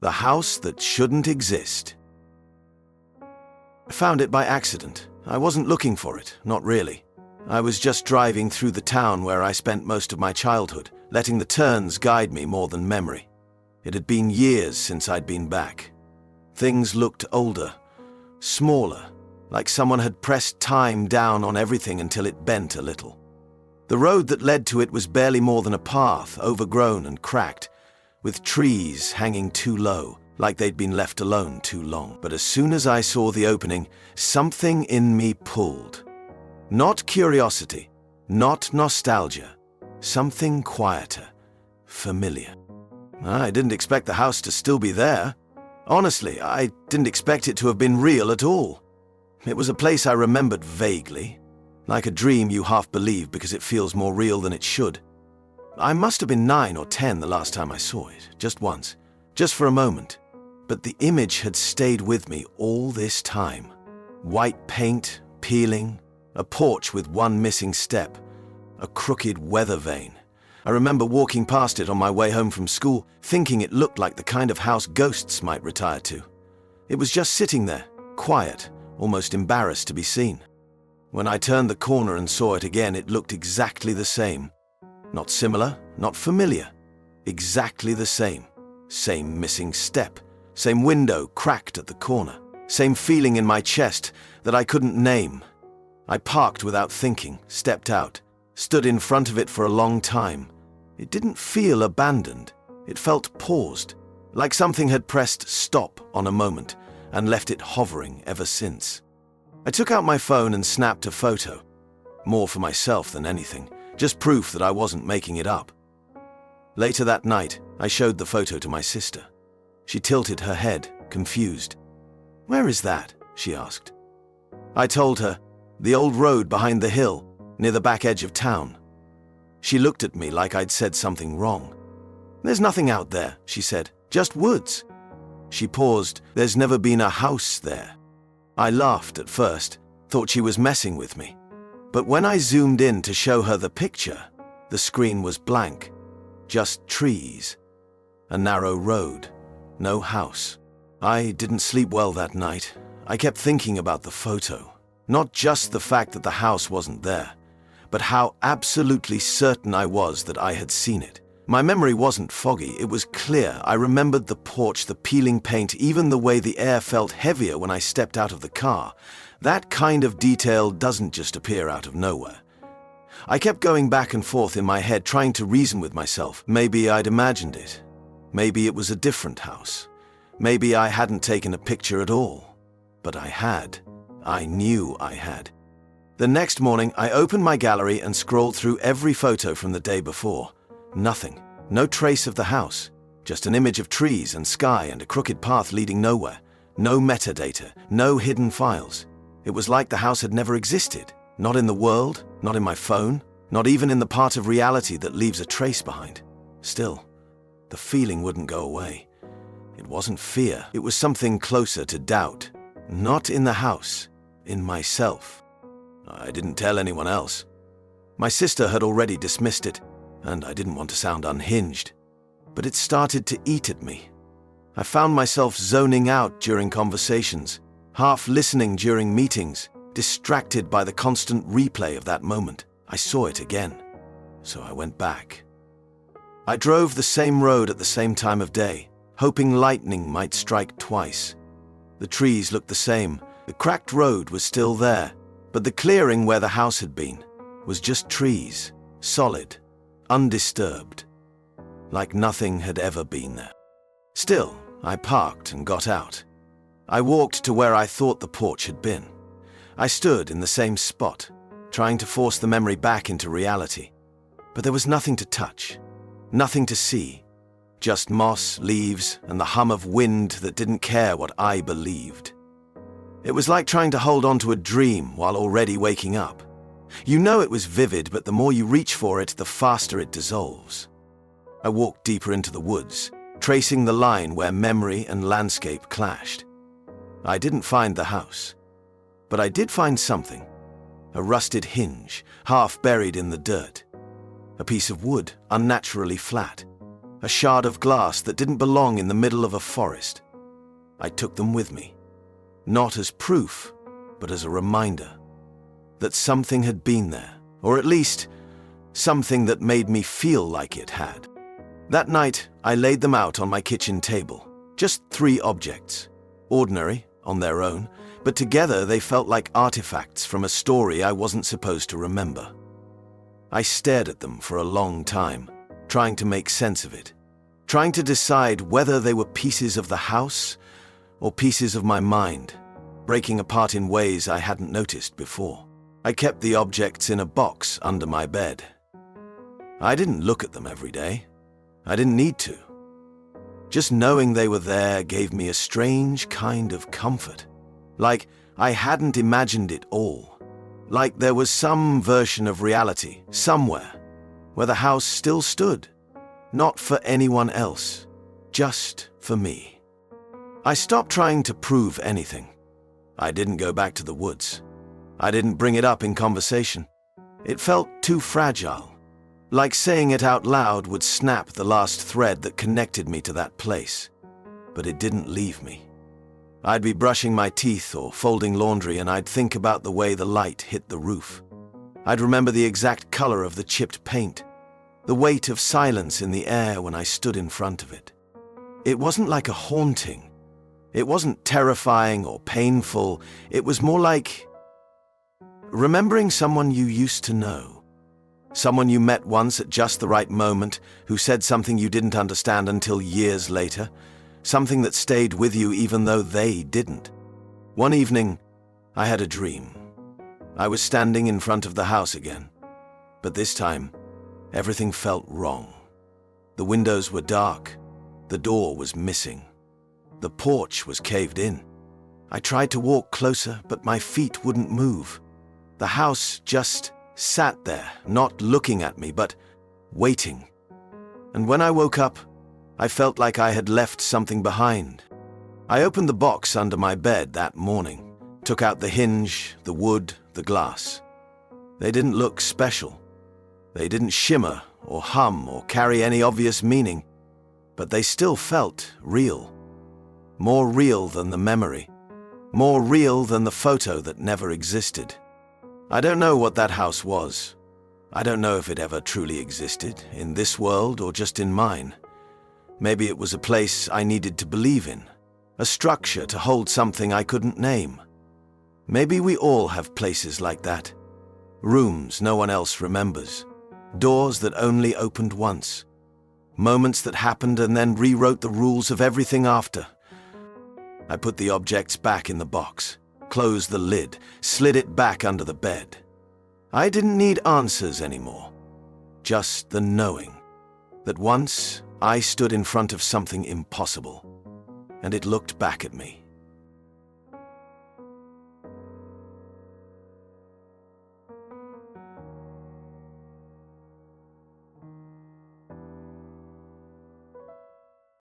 The house that shouldn't exist. I found it by accident. I wasn't looking for it, not really. I was just driving through the town where I spent most of my childhood, letting the turns guide me more than memory. It had been years since I'd been back. Things looked older, smaller, like someone had pressed time down on everything until it bent a little. The road that led to it was barely more than a path, overgrown and cracked, with trees hanging too low, like they'd been left alone too long. But as soon as I saw the opening, something in me pulled. Not curiosity, not nostalgia, something quieter, familiar. I didn't expect the house to still be there. Honestly, I didn't expect it to have been real at all. It was a place I remembered vaguely, like a dream you half believe because it feels more real than it should. I must have been 9 or 10 the last time I saw it, just once, just for a moment. But the image had stayed with me all this time. White paint, peeling, a porch with one missing step, a crooked weather vane. I remember walking past it on my way home from school, thinking it looked like the kind of house ghosts might retire to. It was just sitting there, quiet, almost embarrassed to be seen. When I turned the corner and saw it again, it looked exactly the same. Not similar, not familiar. Exactly the same. Same missing step. Same window cracked at the corner. Same feeling in my chest that I couldn't name. I parked without thinking, stepped out, stood in front of it for a long time. It didn't feel abandoned. It felt paused, like something had pressed stop on a moment and left it hovering ever since. I took out my phone and snapped a photo. More for myself than anything. Just proof that I wasn't making it up. Later that night, I showed the photo to my sister. She tilted her head, confused. "Where is that?" she asked. I told her, "The old road behind the hill, near the back edge of town." She looked at me like I'd said something wrong. "There's nothing out there," she said, "just woods." She paused. "There's never been a house there." I laughed at first, thought she was messing with me. But when I zoomed in to show her the picture, the screen was blank. Just trees. A narrow road. No house. I didn't sleep well that night. I kept thinking about the photo. Not just the fact that the house wasn't there, but how absolutely certain I was that I had seen it. My memory wasn't foggy, it was clear. I remembered the porch, the peeling paint, even the way the air felt heavier when I stepped out of the car. That kind of detail doesn't just appear out of nowhere. I kept going back and forth in my head, trying to reason with myself. Maybe I'd imagined it. Maybe it was a different house. Maybe I hadn't taken a picture at all. But I had. I knew I had. The next morning, I opened my gallery and scrolled through every photo from the day before. Nothing. No trace of the house. Just an image of trees and sky and a crooked path leading nowhere. No metadata. No hidden files. It was like the house had never existed. Not in the world, not in my phone, not even in the part of reality that leaves a trace behind. Still, the feeling wouldn't go away. It wasn't fear. It was something closer to doubt. Not in the house, in myself. I didn't tell anyone else. My sister had already dismissed it, and I didn't want to sound unhinged. But it started to eat at me. I found myself zoning out during conversations, half listening during meetings, distracted by the constant replay of that moment. I saw it again, so I went back. I drove the same road at the same time of day, hoping lightning might strike twice. The trees looked the same, the cracked road was still there, but the clearing where the house had been was just trees, solid, undisturbed, like nothing had ever been there. Still, I parked and got out. I walked to where I thought the porch had been. I stood in the same spot, trying to force the memory back into reality. But there was nothing to touch, nothing to see. Just moss, leaves, and the hum of wind that didn't care what I believed. It was like trying to hold on to a dream while already waking up. You know it was vivid, but the more you reach for it, the faster it dissolves. I walked deeper into the woods, tracing the line where memory and landscape clashed. I didn't find the house, but I did find something. A rusted hinge, half buried in the dirt. A piece of wood, unnaturally flat. a shard of glass that didn't belong in the middle of a forest. I took them with me, not as proof, but as a reminder that something had been there, or at least something that made me feel like it had. That night, I laid them out on my kitchen table, just 3 objects, ordinary on their own, but together they felt like artifacts from a story I wasn't supposed to remember. I stared at them for a long time, trying to make sense of it, trying to decide whether they were pieces of the house or pieces of my mind, breaking apart in ways I hadn't noticed before. I kept the objects in a box under my bed. I didn't look at them every day. I didn't need to. Just knowing they were there gave me a strange kind of comfort, like I hadn't imagined it all, like there was some version of reality somewhere where the house still stood, not for anyone else, just for me. I stopped trying to prove anything. I didn't go back to the woods. I didn't bring it up in conversation. It felt too fragile, like saying it out loud would snap the last thread that connected me to that place. But it didn't leave me. I'd be brushing my teeth or folding laundry and I'd think about the way the light hit the roof. I'd remember the exact color of the chipped paint, the weight of silence in the air when I stood in front of it. It wasn't like a haunting. It wasn't terrifying or painful. It was more like remembering someone you used to know. Someone you met once at just the right moment, who said something you didn't understand until years later, something that stayed with you even though they didn't. One evening, I had a dream. I was standing in front of the house again, but this time, everything felt wrong. The windows were dark, the door was missing, the porch was caved in. I tried to walk closer, but my feet wouldn't move. The house just sat there, not looking at me, but waiting. And when I woke up, I felt like I had left something behind. I opened the box under my bed that morning, took out the hinge, the wood, the glass. They didn't look special. They didn't shimmer or hum or carry any obvious meaning, but they still felt real. More real than the memory. More real than the photo that never existed. I don't know what that house was. I don't know if it ever truly existed, in this world or just in mine. Maybe it was a place I needed to believe in, a structure to hold something I couldn't name. Maybe we all have places like that. Rooms no one else remembers. Doors that only opened once. Moments that happened and then rewrote the rules of everything after. I put the objects back in the box. Closed the lid, slid it back under the bed. I didn't need answers anymore. Just the knowing that once I stood in front of something impossible, and it looked back at me.